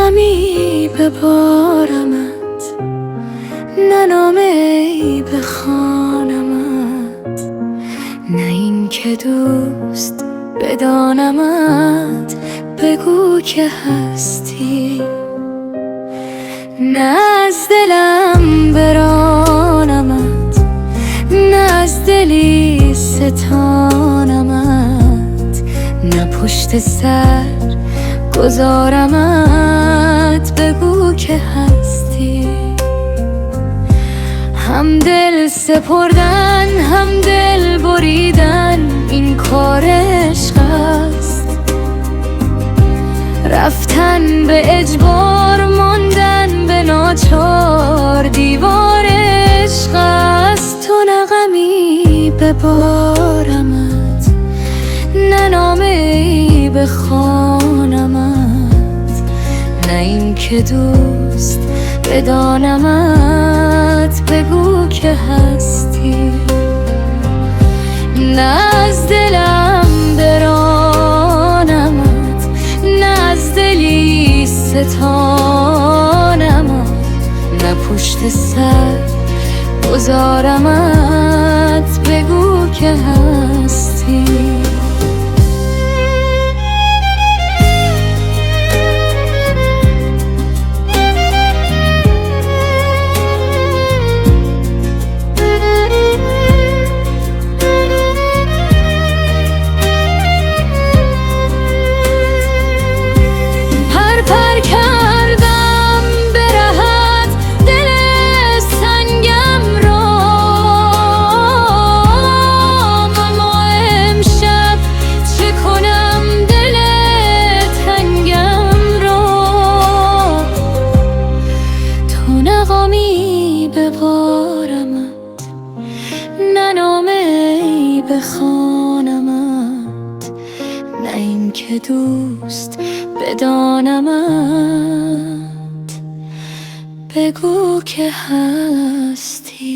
غمی ببارمت، نه نامه‌ای بخوانمت، نه این که دوست بدانمت. بگو که هستی، نه از دلم برانمت، نه از دلی ستانمت، نه پشت سر گذارمت. بگو که هستی. هم دل سپردن هم دل بریدن این کار عشق است، رفتن به اجبار ماندن به ناچار دیوار عشق است. تو نه غمی ببارمت، نه نامه‌ای بخوانمت، نه این که دوست بدانمت. بگو که هستی، نه از دلم برانمت، نه از دلی ستانمت، نه پشت سر گذارمت. بگو که هستی. ببارمت، نه نامه‌ای بخوانمت، نه این که دوست بدانمت. بگو که هستی.